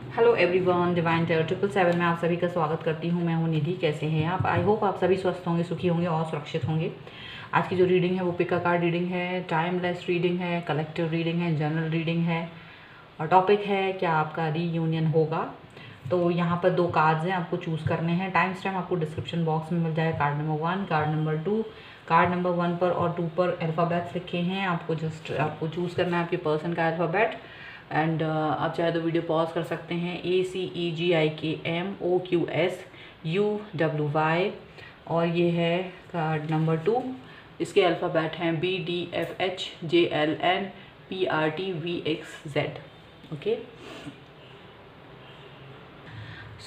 Hello everyone, divine terror 777 में आप सभी का स्वागत करती हूँ। मैं हूँ निधि। कैसे हैं आप? आई होप आप सभी स्वस्थ होंगे, सुखी होंगे और सुरक्षित होंगे। आज की जो रीडिंग है वो पिक अ कार्ड रीडिंग है, टाइमलेस रीडिंग है, कलेक्टिव रीडिंग है, जनरल रीडिंग है और टॉपिक है क्या आपका रीयूनियन होगा। तो यहाँ पर 2 कार्ड्स हैं, आपको चूज़ करने हैं। टाइम स्टैम्प आपको डिस्क्रिप्शन बॉक्स में मिल जाएगा। Card number 1, card number 2। Card number 1 पर और 2 पर अल्फ़ाबेट्स लिखे हैं। आपको चूज़ करना है आपके पर्सन का अल्फ़ाबेट। एंड आप चाहे तो वीडियो पॉज कर सकते हैं। ACEGIKMOQSUWY और ये है कार्ड नंबर 2। इसके अल्फ़ाबेट हैं BDFHJLNPRTVXZ। Okay,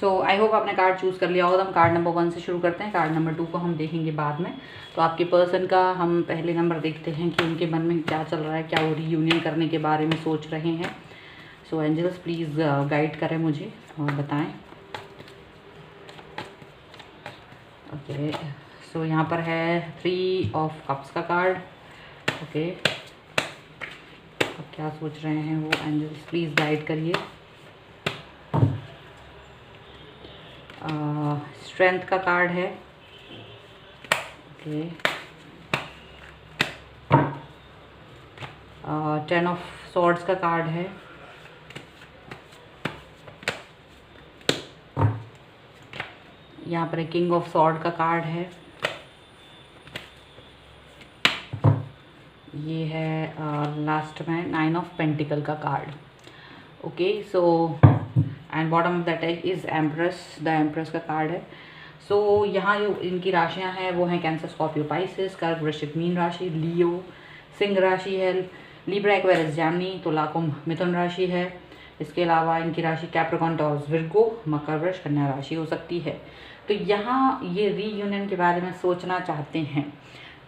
so I hope आपने कार्ड चूज़ कर लिया होगा। तो हम कार्ड नंबर 1 से शुरू करते हैं। कार्ड नंबर 2 को हम देखेंगे बाद में। तो आपके पर्सन का हम पहले नंबर देखते हैं कि उनके मन में क्या चल रहा है, क्या वो रीयूनियन करने के बारे में सोच रहे हैं। सो एंजल्स प्लीज़ गाइड करें मुझे और बताएं। ओके, सो यहाँ पर है 3 ऑफ कप्स का कार्ड। ओके, अब क्या सोच रहे हैं वो, एंजल्स प्लीज़ गाइड करिए। स्ट्रेंथ का कार्ड है। ओके, 10 ऑफ सॉर्ड्स का कार्ड है। यहाँ पर किंग ऑफ सॉर्ड का कार्ड है। ये है लास्ट में 9 ऑफ पेंटिकल का card. Okay, so and bottom of the deck is empress, the empress का कार्ड है। सो यहाँ जो इनकी राशियाँ हैं वो हैं कैंसर, स्कॉर्पियो, पाइसेस, कर्क, वृश्चिक, मीन राशि, लियो, सिंह राशि है, लिब्रा, एक्वेरियस, जेमिनी, तुला, कुंभ, मिथुन राशि है। इसके अलावा इनकी राशि कैप्रिकॉर्न, टॉरस, विर्गो, मकर, वृष, कन्या राशि हो सकती है। तो यहाँ ये रीयूनियन के बारे में सोचना चाहते हैं।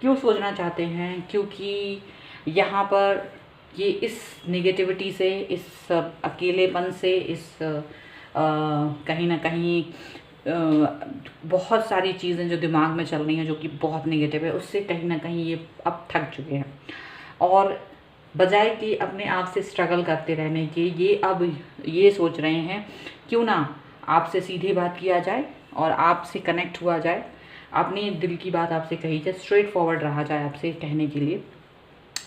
क्यों सोचना चाहते हैं? क्योंकि यहाँ पर ये इस नेगेटिविटी से, इस अकेलेपन से, इस कहीं ना कहीं बहुत सारी चीज़ें जो दिमाग में चल रही हैं जो कि बहुत नेगेटिव है, उससे कहीं ना कहीं ये अब थक चुके हैं। और बजाय कि अपने आप से स्ट्रगल करते रहने के, ये अब ये सोच रहे हैं क्यों ना आपसे सीधी बात किया जाए और आपसे कनेक्ट हुआ जाए, अपनी दिल की बात आपसे कही जाए, स्ट्रेट फॉरवर्ड रहा जाए आपसे कहने के लिए।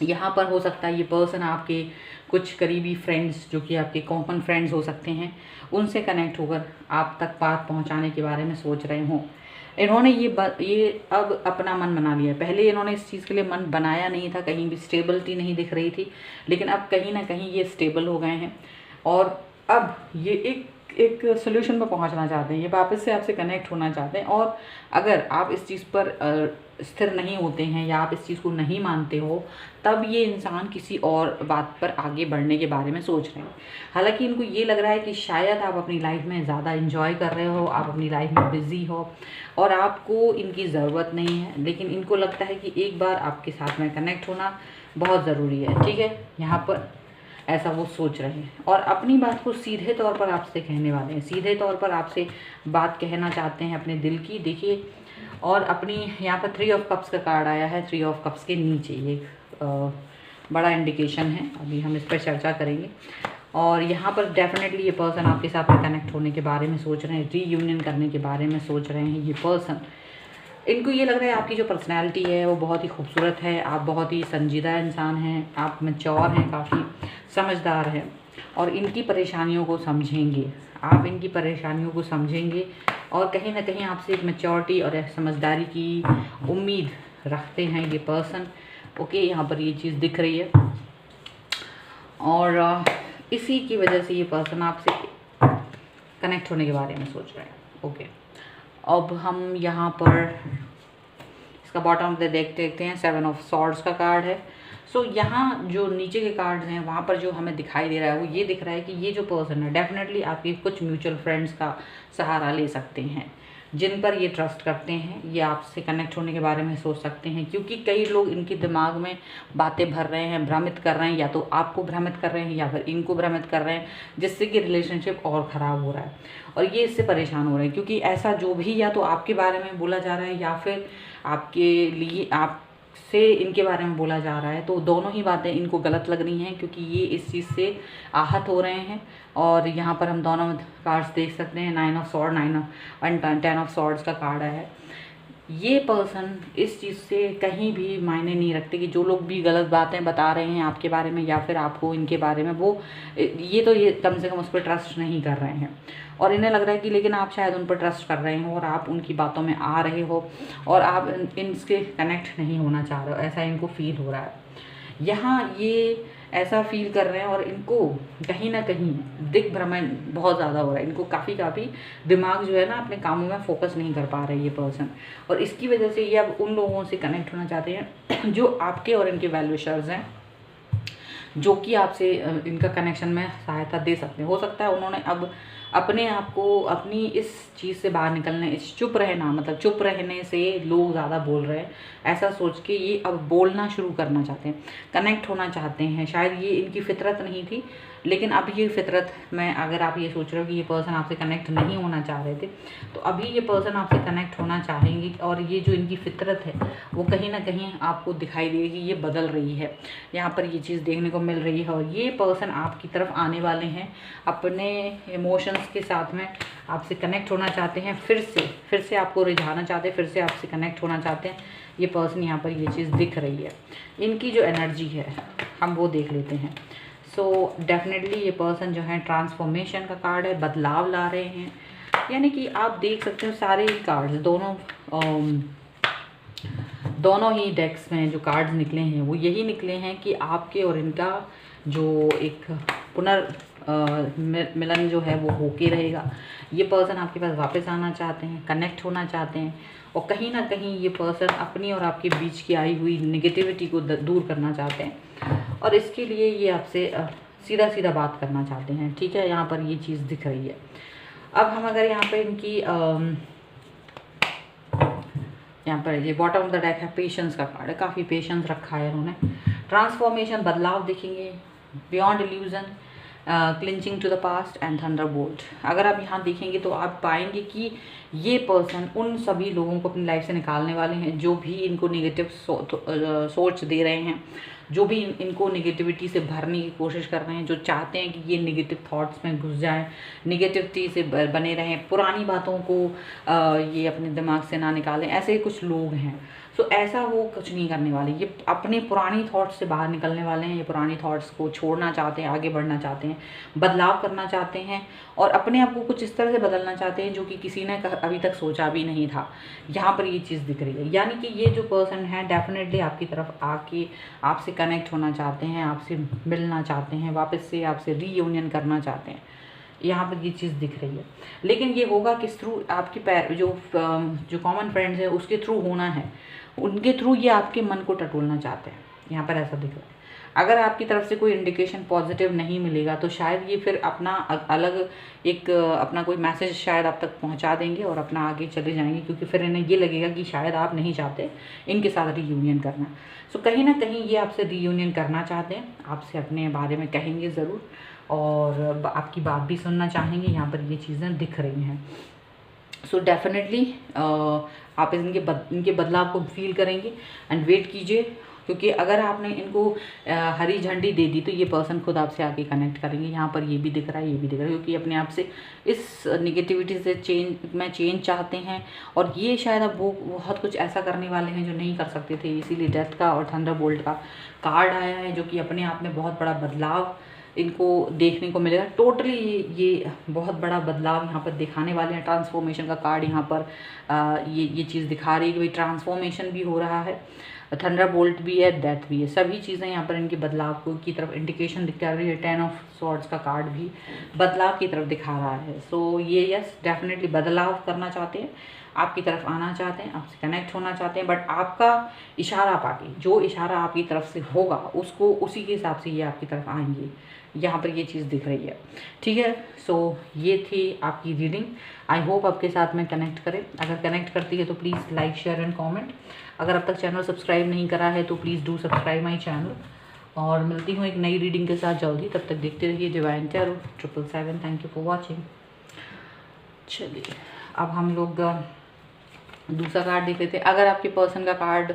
यहाँ पर हो सकता है ये पर्सन आपके कुछ करीबी फ्रेंड्स जो कि आपके कॉमन फ्रेंड्स हो सकते हैं, उनसे कनेक्ट होकर आप तक बात पहुँचाने के बारे में सोच रहे हों। इन्होंने ये अब अपना मन बना लिया है। पहले इन्होंने इस चीज़ के लिए मन बनाया नहीं था, कहीं भी स्टेबिलिटी नहीं दिख रही थी, लेकिन अब कहीं ना कहीं ये स्टेबल हो गए हैं और अब ये एक सोल्यूशन पर पहुंचना चाहते हैं। ये वापस से आपसे कनेक्ट होना चाहते हैं। और अगर आप इस चीज़ पर स्थिर नहीं होते हैं या आप इस चीज़ को नहीं मानते हो, तब ये इंसान किसी और बात पर आगे बढ़ने के बारे में सोच रहे हैं। हालांकि इनको ये लग रहा है कि शायद आप अपनी लाइफ में ज़्यादा इंजॉय कर रहे हो, आप अपनी लाइफ में बिज़ी हो और आपको इनकी ज़रूरत नहीं है, लेकिन इनको लगता है कि एक बार आपके साथ में कनेक्ट होना बहुत ज़रूरी है। ठीक है, यहाँ पर ऐसा वो सोच रहे हैं और अपनी बात को सीधे तौर पर आपसे कहने वाले हैं, सीधे तौर पर आपसे बात कहना चाहते हैं अपने दिल की। देखिए, और अपनी यहाँ पर 3 ऑफ कप्स का कार्ड आया है। 3 ऑफ कप्स के नीचे ये बड़ा इंडिकेशन है, अभी हम इस पर चर्चा करेंगे। और यहाँ पर डेफिनेटली ये पर्सन आपके साथ में कनेक्ट होने के बारे में सोच रहे हैं, रीयूनियन करने के बारे में सोच रहे हैं। ये पर्सन, इनको ये लग रहा है आपकी जो पर्सनैलिटी है वो बहुत ही खूबसूरत है, आप बहुत ही संजीदा इंसान हैं, आप मैच्योर हैं, काफ़ी समझदार हैं और इनकी परेशानियों को समझेंगे, आप इनकी परेशानियों को समझेंगे और कहीं ना कहीं आपसे एक मैच्योरिटी और समझदारी की उम्मीद रखते हैं ये पर्सन। ओके, यहाँ पर ये चीज़ दिख रही है और इसी की वजह से ये पर्सन आपसे कनेक्ट होने के बारे में सोच रहे हैं। ओके, अब हम यहाँ पर इसका बॉटम ऑफ द डेक देखते हैं। 7 ऑफ सॉर्ड्स का कार्ड है। सो यहाँ जो नीचे के कार्ड्स हैं वहाँ पर जो हमें दिखाई दे रहा है वो ये दिख रहा है कि ये जो पर्सन है डेफिनेटली आपके कुछ म्यूचुअल फ्रेंड्स का सहारा ले सकते हैं, जिन पर ये ट्रस्ट करते हैं। ये आपसे कनेक्ट होने के बारे में सोच सकते हैं क्योंकि कई लोग इनके दिमाग में बातें भर रहे हैं, भ्रमित कर रहे हैं, या तो आपको भ्रमित कर रहे हैं या फिर इनको भ्रमित कर रहे हैं, जिससे कि रिलेशनशिप और ख़राब हो रहा है और ये इससे परेशान हो रहे हैं क्योंकि ऐसा जो भी या तो आपके बारे में बोला जा रहा है या फिर आपके लिए आप से इनके बारे में बोला जा रहा है, तो दोनों ही बातें इनको गलत लग रही हैं, क्योंकि ये इस चीज़ से आहत हो रहे हैं। और यहाँ पर हम दोनों कार्ड्स देख सकते हैं, 9 of sword, 9 of 10 of swords का कार्ड है। ये पर्सन इस चीज़ से कहीं भी मायने नहीं रखते कि जो लोग भी गलत बातें बता रहे हैं आपके बारे में या फिर आपको इनके बारे में, वो ये कम से कम उस पर ट्रस्ट नहीं कर रहे हैं। और इन्हें लग रहा है कि लेकिन आप शायद उन पर ट्रस्ट कर रहे हो और आप उनकी बातों में आ रहे हो और आप इनसे कनेक्ट नहीं होना चाह रहे हो, ऐसा इनको फील हो रहा है। यहाँ ये ऐसा फील कर रहे हैं और इनको कहीं ना कहीं दिग्भ्रमण बहुत ज़्यादा हो रहा है। इनको काफ़ी दिमाग जो है ना अपने कामों में फोकस नहीं कर पा रहे ये पर्सन, और इसकी वजह से ये अब उन लोगों से कनेक्ट होना चाहते हैं जो आपके और इनके वैल विशर्स हैं, जो कि आपसे इनका कनेक्शन में सहायता दे सकते हैं। हो सकता है उन्होंने अब अपने आप को अपनी इस चीज़ से बाहर निकलने, इस चुप रहना, मतलब चुप रहने से लोग ज़्यादा बोल रहे हैं, ऐसा सोच के ये अब बोलना शुरू करना चाहते हैं, कनेक्ट होना चाहते हैं। शायद ये इनकी फितरत नहीं थी, लेकिन अब ये फितरत में अगर आप ये सोच रहे हो कि ये पर्सन आपसे कनेक्ट नहीं होना चाह रहे थे, तो अभी ये पर्सन आपसे कनेक्ट होना चाहेंगे। और ये जो इनकी फितरत है वो कहीं ना कहीं आपको दिखाई देगी कि ये बदल रही है, यहाँ पर ये चीज़ देखने को मिल रही है। और ये पर्सन आपकी तरफ आने वाले हैं, अपने इमोशंस के साथ में आपसे कनेक्ट होना चाहते हैं, फिर से आपको रिझाना चाहते हैं, फिर से आपसे कनेक्ट होना चाहते हैं। ये पर्सन यहाँ पर ये चीज़ दिख रही है। इनकी जो एनर्जी है हम वो देख लेते हैं। सो डेफिनेटली ये पर्सन जो है ट्रांसफॉर्मेशन का कार्ड है, बदलाव ला रहे हैं। यानी कि आप देख सकते हो सारे ही कार्ड्स, दोनों ही डेक्स में जो कार्ड्स निकले हैं वो यही निकले हैं कि आपके और इनका जो एक मिलन जो है वो होके रहेगा। ये पर्सन आपके पास वापस आना चाहते हैं, कनेक्ट होना चाहते हैं, और कहीं ना कहीं ये पर्सन अपनी और आपके बीच की आई हुई नेगेटिविटी को दूर करना चाहते हैं, और इसके लिए ये आपसे सीधा सीधा बात करना चाहते हैं। ठीक है, यहाँ पर ये चीज़ दिख रही है। अब हम अगर यहाँ पर इनकी यहाँ पर ये बॉटम ऑफ द डेक है, पेशेंस का कार्ड है, काफ़ी पेशेंस रखा है इन्होंने। ट्रांसफॉर्मेशन, बदलाव दिखेंगे, beyond illusion, clinching to the past and thunderbolt. अगर आप यहाँ देखेंगे तो आप पाएंगे कि ये पर्सन उन सभी लोगों को अपनी लाइफ से निकालने वाले हैं जो भी इनको नेगेटिव सोच दे रहे हैं, जो भी इनको नेगेटिविटी से भरने की कोशिश कर रहे हैं, जो चाहते हैं कि ये नेगेटिव थॉट्स में घुस जाएं, नेगेटिविटी से बने रहें, पुरानी बातों को ये अपने दिमाग से ना निकालें। ऐसे कुछ लोग हैं। सो ऐसा वो कुछ नहीं करने वाले, ये अपने पुरानी थॉट्स से बाहर निकलने वाले हैं। ये पुरानी थॉट्स को छोड़ना चाहते हैं, आगे बढ़ना चाहते हैं, बदलाव करना चाहते हैं, और अपने आप को कुछ इस तरह से बदलना चाहते हैं जो कि किसी ने अभी तक सोचा भी नहीं था। यहाँ पर ये चीज़ दिख रही है। यानी कि ये जो पर्सन है डेफिनेटली आपकी तरफ आके आपसे कनेक्ट होना चाहते हैं, आपसे मिलना चाहते हैं, वापस से आपसे रीयूनियन करना चाहते हैं। यहाँ पर ये चीज़ दिख रही है। लेकिन ये होगा किस थ्रू? आपकी जो कॉमन फ्रेंड्स है उसके थ्रू होना है, उनके थ्रू ये आपके मन को टटोलना चाहते हैं। यहाँ पर ऐसा दिख रहा है। अगर आपकी तरफ से कोई इंडिकेशन पॉजिटिव नहीं मिलेगा तो शायद ये फिर अपना अपना कोई मैसेज शायद आप तक पहुंचा देंगे और अपना आगे चले जाएंगे, क्योंकि फिर इन्हें ये लगेगा कि शायद आप नहीं चाहते इनके साथ रीयूनियन करना। सो कहीं ना कहीं ये आपसे रीयूनियन करना चाहते हैं, आपसे अपने बारे में कहेंगे ज़रूर और आपकी बात भी सुनना चाहेंगे। यहाँ पर ये चीज़ें दिख रही हैं। सो डेफिनेटली आप इनके बदलाव को फील करेंगे एंड वेट कीजिए, क्योंकि अगर आपने इनको हरी झंडी दे दी तो ये पर्सन खुद आपसे आके कनेक्ट करेंगे। यहाँ पर ये भी दिख रहा है, ये भी दिख रहा है, क्योंकि अपने आप से इस नेगेटिविटी से चेंज चाहते हैं। और ये शायद अब वो बहुत कुछ ऐसा करने वाले हैं जो नहीं कर सकते थे, इसीलिए डेथ का और थंडरबोल्ट का कार्ड आया है, जो कि अपने आप में बहुत बड़ा बदलाव इनको देखने को मिलेगा। टोटली ये बहुत बड़ा बदलाव यहाँ पर दिखाने वाले हैं। ट्रांसफॉर्मेशन का कार्ड यहाँ पर ये चीज़ दिखा रही है कि भाई ट्रांसफॉर्मेशन भी हो रहा है, थंडरबोल्ट भी है, डेथ भी है, सभी चीज़ें यहाँ पर इनके बदलाव की तरफ इंडिकेशन दिखा रही है। 10 ऑफ सॉर्ड्स का कार्ड भी बदलाव की तरफ दिखा रहा है। सो ये यस डेफिनेटली बदलाव करना चाहते हैं, आपकी तरफ आना चाहते हैं, आपसे कनेक्ट होना चाहते हैं, बट आपका इशारा पाके, जो इशारा आपकी तरफ से होगा उसको उसी के हिसाब से ये आपकी तरफ आएंगे। यहाँ पर ये चीज़ दिख रही है। ठीक है, सो ये थी आपकी रीडिंग। आई होप आपके साथ में कनेक्ट करें। अगर कनेक्ट करती है तो please like, share and comment. अगर अब तक चैनल सब्सक्राइब नहीं करा है तो please do subscribe my channel. और मिलती हूँ एक नई रीडिंग के साथ जल्दी। तब तक देखते रहिए divine tarot 777। Thank you for watching. चलिए अब हम लोग दूसरा कार्ड देख लेते हैं। अगर आपके पर्सन का कार्ड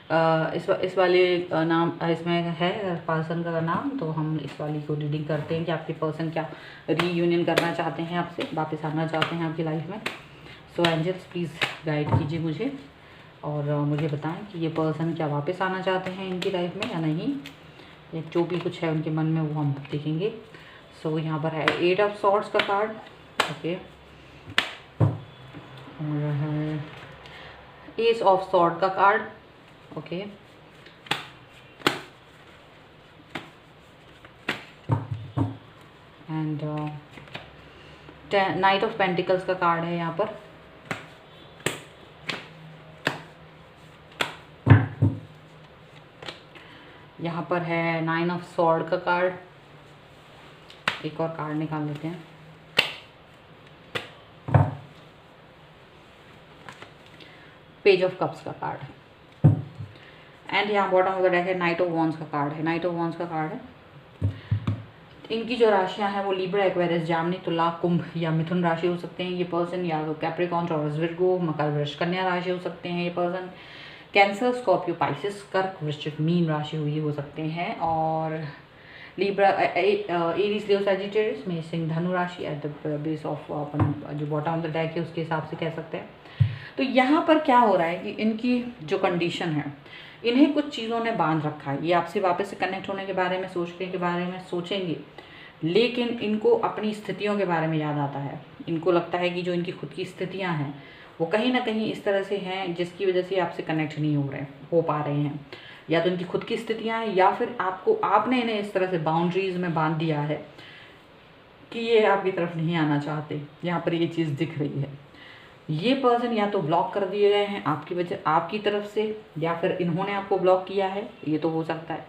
इस वाले नाम इसमें है पर्सन का नाम, तो हम इस वाली को रीडिंग करते हैं कि आपके पर्सन क्या रीयूनियन करना चाहते हैं, आपसे वापस आना चाहते हैं आपकी लाइफ में। सो एंजल्स प्लीज़ गाइड कीजिए मुझे और मुझे बताएं कि ये पर्सन क्या वापस आना चाहते हैं इनकी लाइफ में या नहीं, या जो भी कुछ है उनके मन में वो हम देखेंगे। सो यहाँ पर है 8 ऑफ सॉर्ड्स का कार्ड, ओके, और है एस ऑफ सॉर्ड का card, okay, and night of pentacles का कार्ड है यहाँ पर, यहाँ पर है 9 ऑफ सॉर्ड का कार्ड। एक और कार्ड निकाल लेते हैं, पेज ऑफ कप्स का कार्ड, एंड यहाँ बॉटम ऑफ द डेक है नाइट ऑफ वॉन्ड्स का कार्ड है। नाइट ऑफ वॉन्ड्स का कार्ड है, इनकी जो राशियां हैं वो लिब्रा, एक्वेरियस, जामनी, तुला, कुंभ या मिथुन राशि हो सकते हैं ये पर्सन, या तो कैप्रिकॉर्न, टॉरस, विर्गो, मकर, वृश्चिक, कन्या राशि हो सकते हैं ये पर्सन, कैंसर, स्कॉर्पियो, पाइसिस, कर्क, वृश्चिक, मीन राशि हुई हो सकते हैं, और लिब्रा, एरीज, लियो, सैजिटेरियस, मेषिंग, धनु राशि एट द बेस ऑफ अपन जो बॉटम ऑफ द डेक है उसके हिसाब से कह सकते हैं। तो यहाँ पर क्या हो रहा है कि इनकी जो कंडीशन है, इन्हें कुछ चीज़ों ने बांध रखा है। ये आपसे वापस से कनेक्ट होने के बारे में सोचने के बारे में सोचेंगे, लेकिन इनको अपनी स्थितियों के बारे में याद आता है। इनको लगता है कि जो इनकी खुद की स्थितियाँ हैं वो कहीं ना कहीं इस तरह से हैं जिसकी वजह से आपसे कनेक्ट नहीं हो पा रहे हैं, या तो इनकी खुद की स्थितियाँ हैं या फिर आपने इन्हें इस तरह से बाउंड्रीज में बांध दिया है कि ये आपकी तरफ नहीं आना चाहते। यहाँ पर ये चीज़ दिख रही है, ये पर्सन या तो ब्लॉक कर दिए गए हैं आपकी वजह, आपकी तरफ से, या फिर इन्होंने आपको ब्लॉक किया है, ये तो हो सकता है।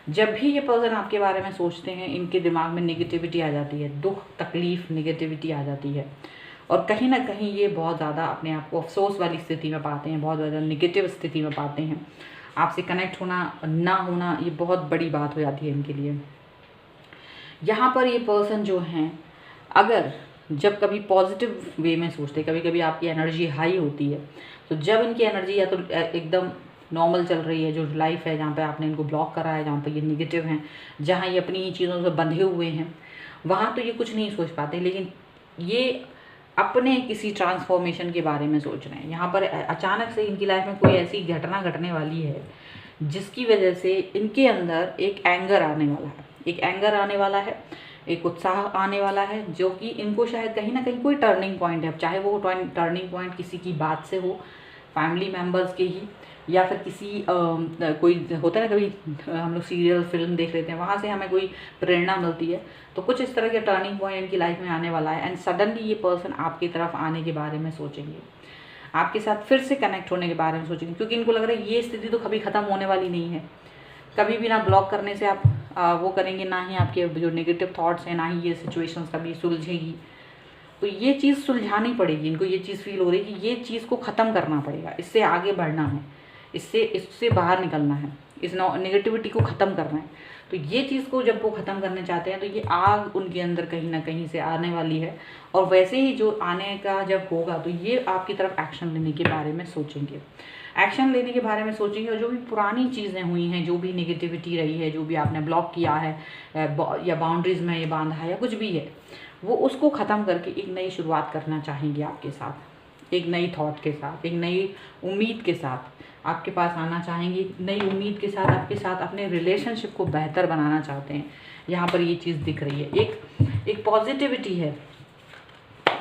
जब भी ये पर्सन आपके बारे में सोचते हैं इनके दिमाग में नेगेटिविटी आ जाती है, दुख, तकलीफ, नेगेटिविटी आ जाती है, और कहीं ना कहीं ये बहुत ज़्यादा अपने आप को अफसोस वाली स्थिति में पाते हैं, बहुत ज़्यादा नेगेटिव स्थिति में पाते हैं। आपसे कनेक्ट होना ना होना ये बहुत बड़ी बात हो जाती है इनके लिए। यहाँ पर ये पर्सन जो हैं, अगर जब कभी पॉजिटिव वे में सोचते, कभी कभी आपकी एनर्जी हाई होती है, तो जब इनकी एनर्जी या तो एकदम नॉर्मल चल रही है, जो लाइफ है जहाँ पे आपने इनको ब्लॉक करा है, जहाँ पे ये नेगेटिव हैं, जहाँ ये अपनी चीज़ों से बंधे हुए हैं, वहाँ तो ये कुछ नहीं सोच पाते, लेकिन ये अपने किसी ट्रांसफॉर्मेशन के बारे में सोच रहे हैं। यहाँ पर अचानक से इनकी लाइफ में कोई ऐसी घटना घटने वाली है जिसकी वजह से इनके अंदर एक एंगर आने वाला है, एक उत्साह आने वाला है, जो कि इनको शायद कहीं ना कहीं कोई टर्निंग पॉइंट है। चाहे वो टर्निंग पॉइंट किसी की बात से हो, फैमिली मेम्बर्स के ही, या फिर किसी कोई होता है ना, कभी हम लोग सीरियल फिल्म देख लेते हैं, वहाँ से हमें कोई प्रेरणा मिलती है, तो कुछ इस तरह के टर्निंग पॉइंट इनकी लाइफ में आने वाला है। एंड सडनली ये पर्सन आपकी तरफ आने के बारे में सोचेंगे, आपके साथ फिर से कनेक्ट होने के बारे में सोचेंगे, क्योंकि इनको लग रहा है ये स्थिति तो कभी ख़त्म होने वाली नहीं है। कभी भी ना ब्लॉक करने से आप वो करेंगे, ना ही आपके जो नेगेटिव थॉट्स हैं, ना ही ये सिचुएशंस कभी सुलझेगी। तो ये चीज़ सुलझानी पड़ेगी इनको, ये चीज़ फील हो रही है कि ये चीज़ को ख़त्म करना पड़ेगा, इससे आगे बढ़ना है, इससे बाहर निकलना है, इस नेगेटिविटी को ख़त्म करना है। तो ये चीज़ को जब वो ख़त्म करना चाहते हैं तो ये आग उनके अंदर कहीं ना कहीं से आने वाली है, और वैसे ही जो आने का जब होगा तो ये आपकी तरफ एक्शन लेने के बारे में सोचेंगे, और जो भी पुरानी चीज़ें हुई हैं, जो भी नेगेटिविटी रही है, जो भी आपने ब्लॉक किया है या बाउंड्रीज़ में ये बांधा है या कुछ भी है, वो उसको ख़त्म करके एक नई शुरुआत करना चाहेंगे आपके साथ, एक नई थॉट के साथ, एक नई उम्मीद के साथ आपके पास आना चाहेंगे, नई उम्मीद के साथ आपके साथ अपने रिलेशनशिप को बेहतर बनाना चाहते हैं। यहाँ पर ये चीज़ दिख रही है, एक पॉजिटिविटी है,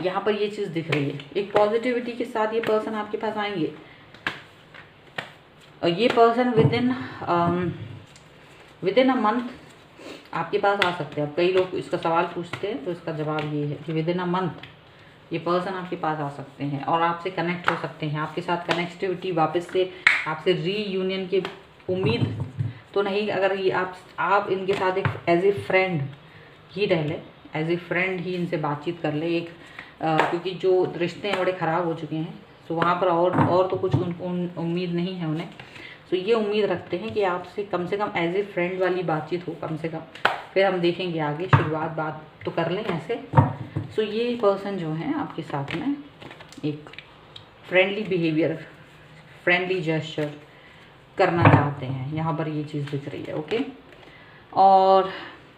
यहाँ पर ये चीज़ दिख रही है, एक पॉजिटिविटी के साथ ये पर्सन आपके पास आएंगे। और ये पर्सन विदिन अ मंथ आपके पास आ सकते हैं। अब कई लोग इसका सवाल पूछते हैं तो इसका जवाब ये है कि विदिन अ मंथ ये पर्सन आपके पास आ सकते हैं और आपसे कनेक्ट हो सकते हैं, आपके साथ कनेक्टिविटी, वापस से आपसे रीयूनियन की उम्मीद तो नहीं, अगर ये आप इनके साथ एक एज ए फ्रेंड ही रह लें, एज ए फ्रेंड ही इनसे बातचीत कर ले, क्योंकि जो रिश्ते हैं बड़े ख़राब हो चुके हैं, तो वहाँ पर और तो कुछ उम्मीद नहीं है उन्हें। तो ये उम्मीद रखते हैं कि आपसे कम से कम एज ए फ्रेंड वाली बातचीत हो कम से कम, फिर हम देखेंगे आगे, शुरुआत बात तो कर लें ऐसे। सो ये पर्सन जो है आपके साथ में एक फ्रेंडली बिहेवियर, फ्रेंडली जेस्चर, करना चाहते हैं, यहाँ पर ये चीज़ दिख रही है। ओके, और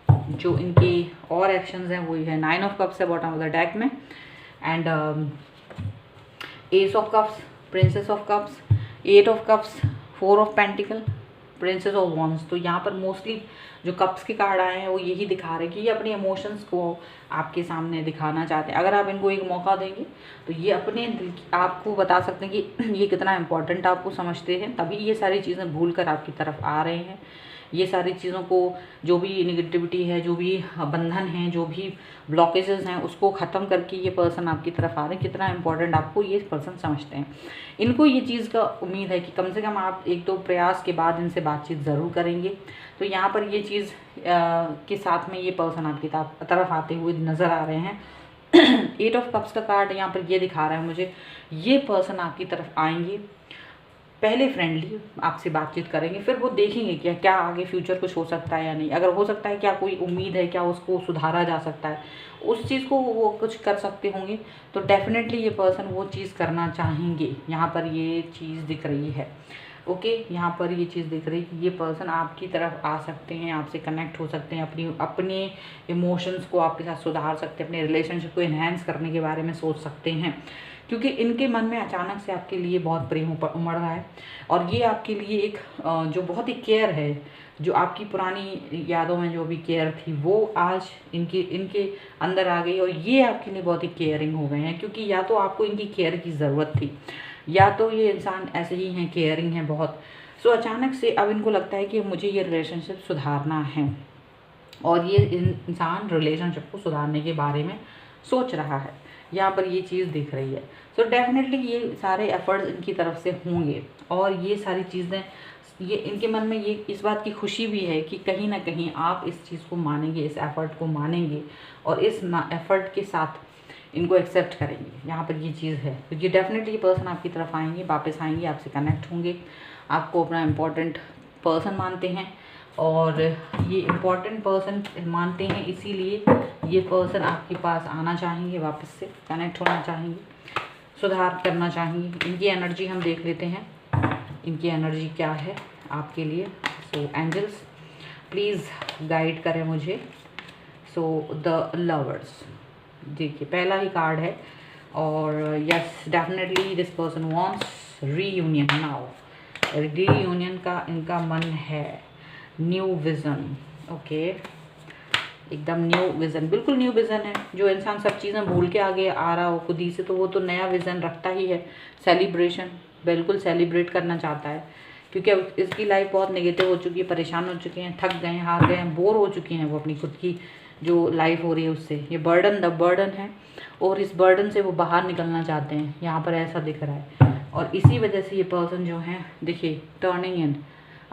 जो इनकी और एक्शंस हैं वो है 9 ऑफ कप्स है बॉटम ऑफ द डेक में, and S of cups, princess of cups, 8 of cups, 4 of pentacle, princess of wands. तो यहाँ पर मोस्टली जो कप्स के कार्ड आए हैं वो यही दिखा रहे हैं कि ये अपने इमोशंस को आपके सामने दिखाना चाहते हैं। अगर आप इनको एक मौका देंगे तो ये अपने दिल की आपको बता सकते हैं कि ये कितना इम्पोर्टेंट आपको समझते हैं, तभी ये सारी चीज़ें भूल कर आपकी तरफ आ रहे हैं। ये सारी चीज़ों को, जो भी निगेटिविटी है, जो भी बंधन है, जो भी ब्लॉकेजेस हैं, उसको ख़त्म करके ये पर्सन आपकी तरफ आ रहे हैं। कितना इंपॉर्टेंट आपको ये पर्सन समझते हैं। इनको ये चीज़ का उम्मीद है कि कम से कम आप 1-2 प्रयास के बाद इनसे बातचीत ज़रूर करेंगे। तो यहाँ पर ये चीज़ के साथ में ये पर्सन आपकी तरफ आते हुए नज़र आ रहे हैं। 8 ऑफ कप्स का कार्ड यहाँ पर ये दिखा रहा है मुझे, ये पर्सन आपकी तरफ आएंगे, पहले फ्रेंडली आपसे बातचीत करेंगे, फिर वो देखेंगे कि क्या आगे फ्यूचर कुछ हो सकता है या नहीं। अगर हो सकता है, क्या कोई उम्मीद है, क्या उसको सुधारा जा सकता है, उस चीज़ को वो कुछ कर सकते होंगे, तो डेफिनेटली ये पर्सन वो चीज़ करना चाहेंगे। यहाँ पर ये चीज़ दिख रही है। ओके, यहाँ पर ये चीज़ दिख रही है कि ये पर्सन आपकी तरफ आ सकते हैं, आपसे कनेक्ट हो सकते हैं, अपने इमोशंस को आपके साथ सुधार सकते हैं, अपने रिलेशनशिप को इन्हेंस करने के बारे में सोच सकते हैं, क्योंकि इनके मन में अचानक से आपके लिए बहुत प्रेम उमड़ रहा है। और ये आपके लिए एक जो बहुत ही केयर है, जो आपकी पुरानी यादों में जो भी केयर थी वो आज इनके अंदर आ गई, और ये आपके लिए बहुत ही केयरिंग हो गए हैं, क्योंकि या तो आपको इनकी केयर की ज़रूरत थी, या तो ये इंसान ऐसे ही हैं, केयरिंग हैं बहुत। सो अचानक से अब इनको लगता है कि मुझे ये रिलेशनशिप सुधारना है, और ये इंसान रिलेशनशिप को सुधारने के बारे में सोच रहा है। यहाँ पर ये चीज़ दिख रही है। सो डेफिनेटली ये सारे एफर्ट्स इनकी तरफ से होंगे, और ये सारी चीज़ें, ये इनके मन में ये इस बात की खुशी भी है कि कहीं ना कहीं आप इस चीज़ को मानेंगे, इस एफ़र्ट को मानेंगे, और इस एफ़र्ट के साथ इनको एक्सेप्ट करेंगे। यहाँ पर ये चीज़ है। तो ये डेफिनेटली पर्सन आपकी तरफ आएंगे, वापस आएंगे, आपसे कनेक्ट होंगे, आपको अपना इम्पोर्टेंट पर्सन मानते हैं, और ये इम्पोर्टेंट पर्सन मानते हैं, इसीलिए ये पर्सन आपके पास आना चाहेंगे, वापस से कनेक्ट होना चाहेंगे, सुधार करना चाहेंगे। इनकी एनर्जी हम देख लेते हैं, इनकी एनर्जी क्या है आपके लिए। सो एंजल्स प्लीज़ गाइड करें मुझे। सो द लवर्स, देखिए पहला ही कार्ड है, और yes definitely this person wants reunion now. Reunion का इनका मन है, न्यू विज़न। ओके, एकदम न्यू विज़न, बिल्कुल न्यू विज़न है। जो इंसान सब चीज़ें भूल के आगे आ रहा हो खुद ही से, तो वो तो नया विज़न रखता ही है। सेलिब्रेशन, बिल्कुल सेलिब्रेट करना चाहता है, क्योंकि अब इसकी लाइफ बहुत नेगेटिव हो चुकी है, परेशान हो चुके हैं, थक गए हैं, हार गए हैं, बोर हो चुके हैं वो अपनी खुद की जो लाइफ हो रही है उससे। ये बर्डन है, और इस बर्डन से वो बाहर निकलना चाहते हैं, यहाँ पर ऐसा दिख रहा है। और इसी वजह से ये पर्सन जो है, देखिए टर्निंग इन,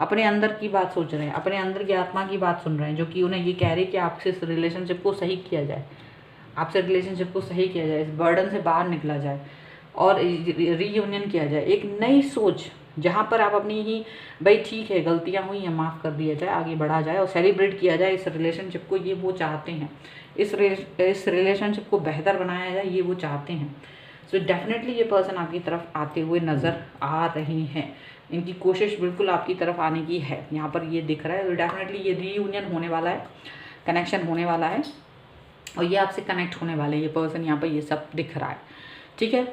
अपने अंदर की बात सोच रहे हैं, अपने अंदर की आत्मा की बात सुन रहे हैं, जो कि उन्हें ये कह रही है कि आपसे इस रिलेशनशिप को सही किया जाए, आपसे रिलेशनशिप को सही किया जाए, इस बर्डन से बाहर निकला जाए, और रीयूनियन किया जाए। एक नई सोच, जहाँ पर आप अपनी ही, भाई ठीक है गलतियाँ हुई हैं, माफ़ कर दिया जाए, आगे बढ़ा जाए, और सेलिब्रेट किया जाए इस रिलेशनशिप को, ये वो चाहते हैं। इस रिलेशनशिप को बेहतर बनाया जाए, ये वो चाहते हैं। सो डेफिनेटली ये पर्सन आपकी तरफ आते हुए नज़र आ रहे हैं। इनकी कोशिश बिल्कुल आपकी तरफ आने की है, यहाँ पर ये दिख रहा है। तो डेफिनेटली ये रीयूनियन होने वाला है, कनेक्शन होने वाला है, और ये आपसे कनेक्ट होने वाले, ये पर्सन यहाँ पर ये सब दिख रहा है। ठीक है,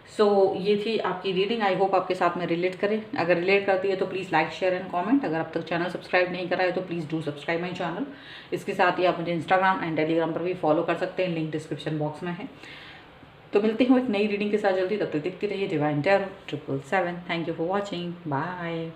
सो ये थी आपकी रीडिंग। आई होप आपके साथ में रिलेट करें। अगर रिलेट करती है तो please like, share and comment. अगर अब तक चैनल सब्सक्राइब नहीं करा है तो please do subscribe my channel. इसके साथ ही आप मुझे इंस्टाग्राम एंड टेलीग्राम पर भी फॉलो कर सकते हैं, लिंक डिस्क्रिप्शन बॉक्स में है। तो मिलती हूँ एक नई रीडिंग के साथ जल्दी, तब तक देखती रहिए divine tarot 777। Thank you for watching, bye.